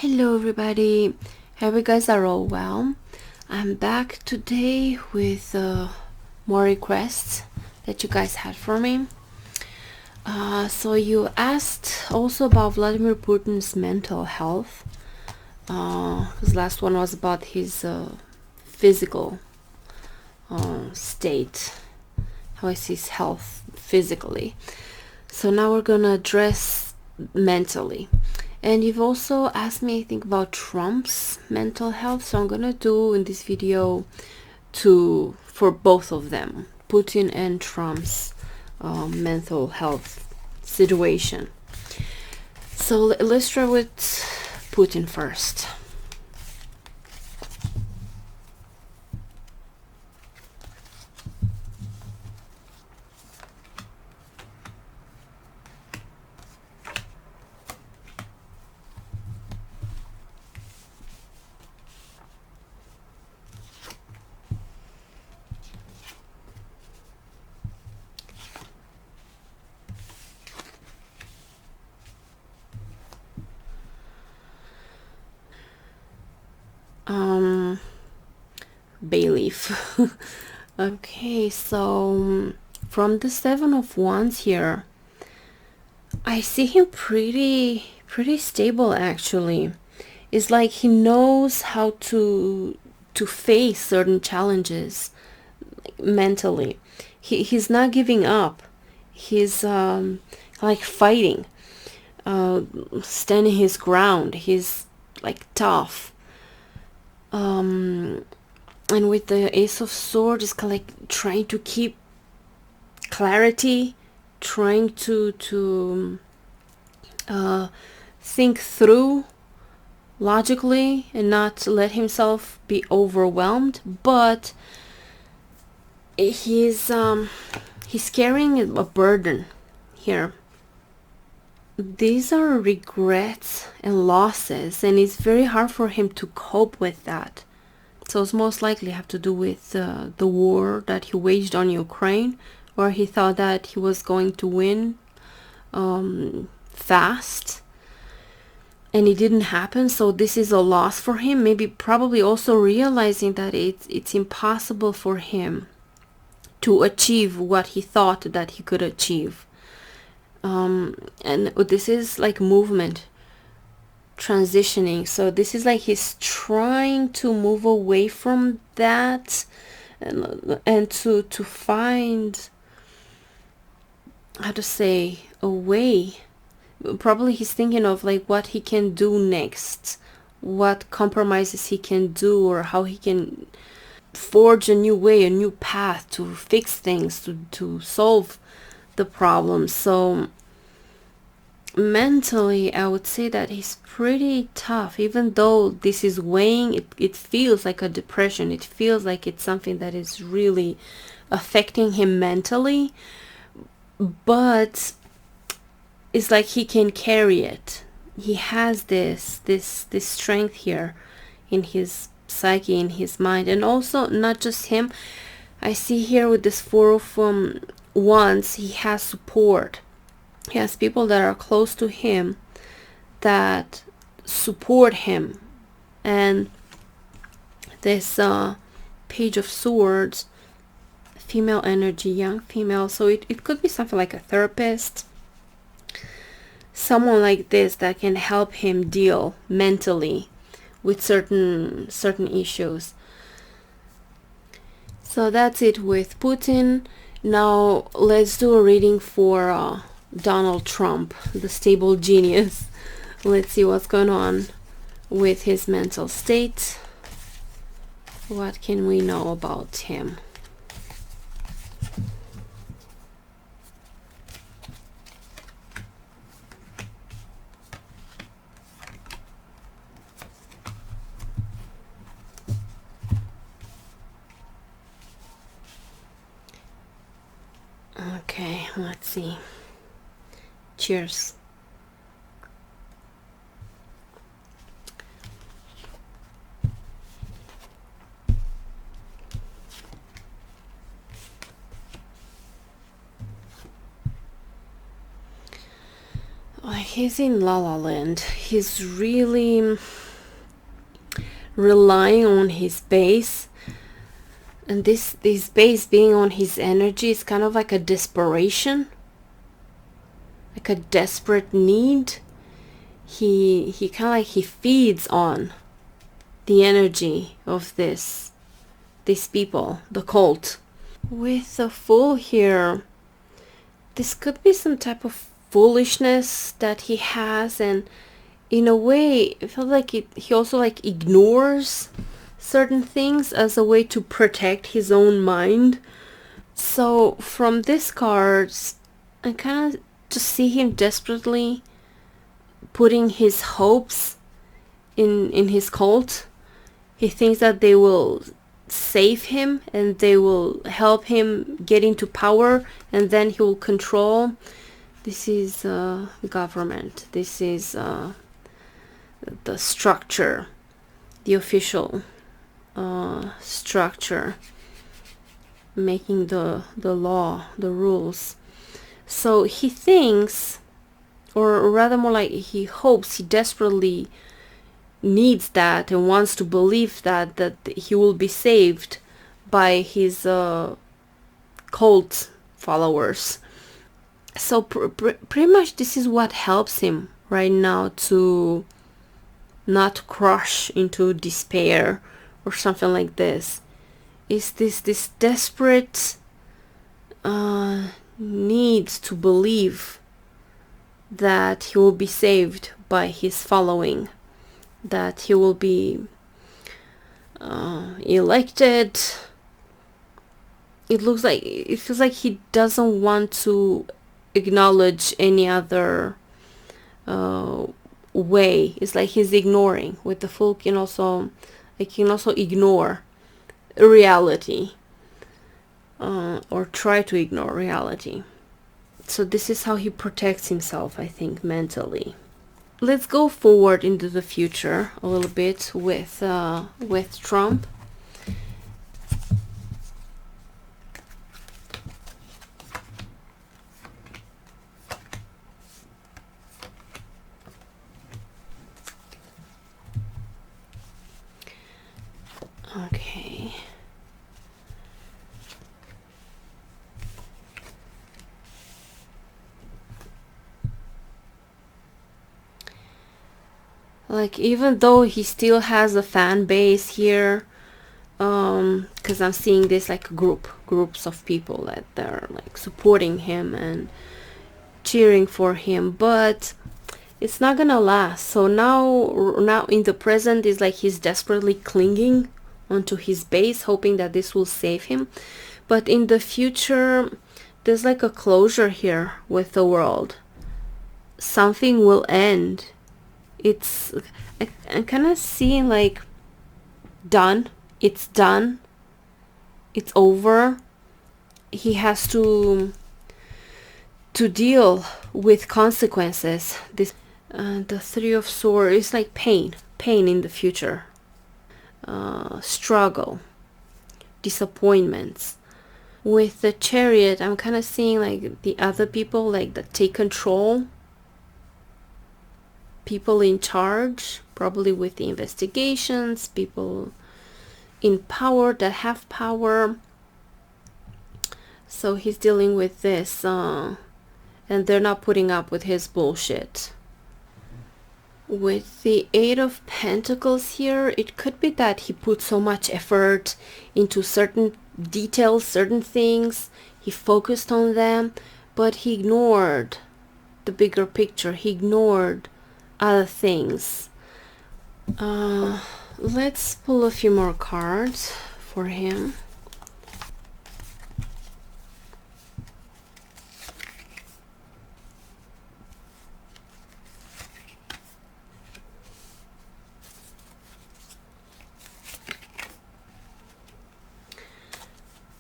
Hello everybody, hope you guys are all well. I'm back today with more requests that you guys had for me. So you asked also about Vladimir Putin's mental health. His last one was about his physical state, how is his health physically. So now we're gonna address mentally. And you've also asked me, I think, about Trump's mental health. So I'm gonna do in this video for both of them, Putin and Trump's mental health situation. So let's start with Putin first. Bayleaf. Okay, so from the Seven of Wands here, I see him pretty stable actually. It's like he knows how to face certain challenges, like, mentally. He's not giving up. He's like fighting, standing his ground. He's like tough. And with the Ace of Swords, it's kind of like trying to keep clarity, trying to think through logically and not let himself be overwhelmed. But he's carrying a burden here. These are regrets and losses, and it's very hard for him to cope with that. So it's most likely have to do with the war that he waged on Ukraine, where he thought that he was going to win fast, and it didn't happen. So this is a loss for him. Maybe probably also realizing that it's impossible for him to achieve what he thought that he could achieve. And this is like movement, transitioning. So this is like he's trying to move away from that and to find, how to say, a way. Probably he's thinking of like what he can do next, what compromises he can do, or how he can forge a new way, a new path to fix things, to solve the problem. So mentally, I would say that he's pretty tough. Even though this is weighing, it feels like a depression. It feels like it's something that is really affecting him mentally. But it's like he can carry it. He has this strength here in his psyche, in his mind. And also, not just him. I see here with this Four of Wands, he has support. He has people that are close to him that support him. And this Page of Swords, female energy, young female. So it could be something like a therapist, someone like this that can help him deal mentally with certain issues. So that's it with Putin. Now let's do a reading for Donald Trump, the stable genius. Let's see what's going on with his mental state. What can we know about him? Okay, let's see. Cheers. he's in La La Land. He's really relying on his base, and this base being on his energy is kind of like a desperation, like a desperate need. He kind of like he feeds on the energy of these people, the cult. With the Fool here, this could be some type of foolishness that he has, and in a way I feel like he also like ignores certain things as a way to protect his own mind. So from this cards, I kind of just see him desperately putting his hopes in his cult. He thinks that they will save him and they will help him get into power, and then he will control. This is government. This is the structure, the official structure, making the law, the rules. So he thinks, or rather more like he hopes, he desperately needs that and wants to believe that he will be saved by his cult followers. So pretty much this is what helps him right now to not crush into despair or something like this. Is this desperate need to believe that he will be saved by his following, that he will be elected. It feels like he doesn't want to acknowledge any other way. It's like he's ignoring. With the Fool can also ignore reality, or try to ignore reality. So this is how he protects himself, I think, mentally. Let's go forward into the future a little bit with Trump. Okay. Like, even though he still has a fan base here, because I'm seeing this like groups of people that they're like supporting him and cheering for him, but it's not gonna last. So now in the present is like he's desperately clinging onto his base, hoping that this will save him. But in the future, there's like a closure here with the world. Something will end. I'm kind of seeing like done. It's done. It's over. He has to deal with consequences. This the Three of Swords is like pain in the future, struggle, disappointments. With the Chariot, I'm kind of seeing like the other people like that take control, people in charge, probably with the investigations, people in power that have power. So he's dealing with this, and they're not putting up with his bullshit. With the Eight of Pentacles here, it could be that he put so much effort into certain details, certain things. He focused on them, but he ignored the bigger picture. He ignored other things. Let's pull a few more cards for him.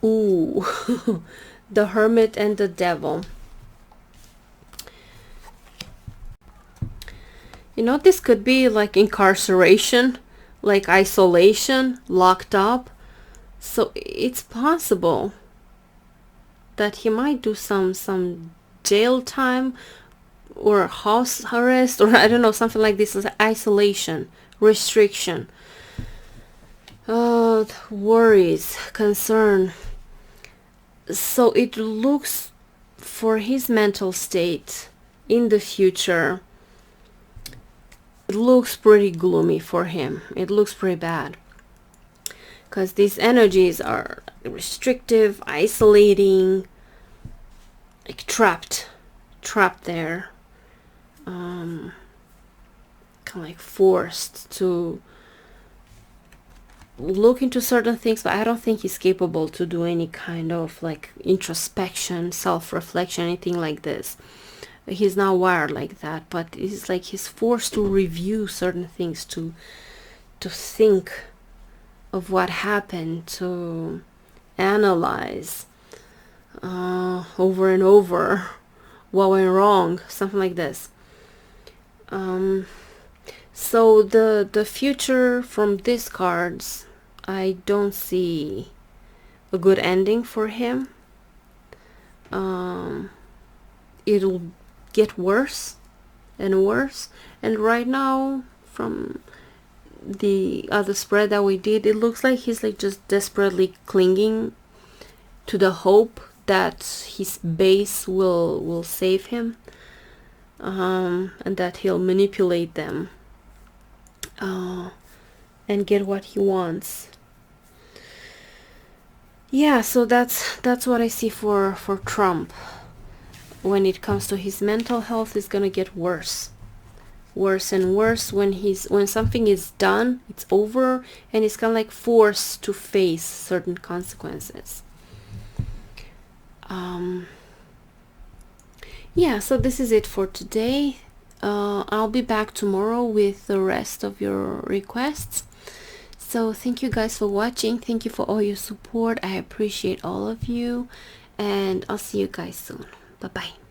Ooh, the Hermit and the Devil. You know, this could be like incarceration, like isolation, locked up. So it's possible that he might do some jail time, or house arrest, or I don't know, something like this, is isolation, restriction, worries, concern. So it looks, for his mental state in the future, it looks pretty gloomy for him. It looks pretty bad, because these energies are restrictive, isolating, like trapped there, kind of like forced to look into certain things. But I don't think he's capable to do any kind of like introspection, self-reflection, anything like this. He's not wired like that, but it's like he's forced to review certain things, to think of what happened, to analyze over and over what went wrong, something like this. So the future from these cards, I don't see a good ending for him. It'll get worse and worse, and right now, from the other spread that we did, it looks like he's like just desperately clinging to the hope that his base will save him, and that he'll manipulate them and get what he wants. Yeah, so that's what I see for Trump. When it comes to his mental health, it's gonna get worse and worse. When something is done, it's over, and he's kind of like forced to face certain consequences. Yeah, so this is it for today. I'll be back tomorrow with the rest of your requests. So thank you guys for watching. Thank you for all your support. I appreciate all of you, and I'll see you guys soon. Bye bye.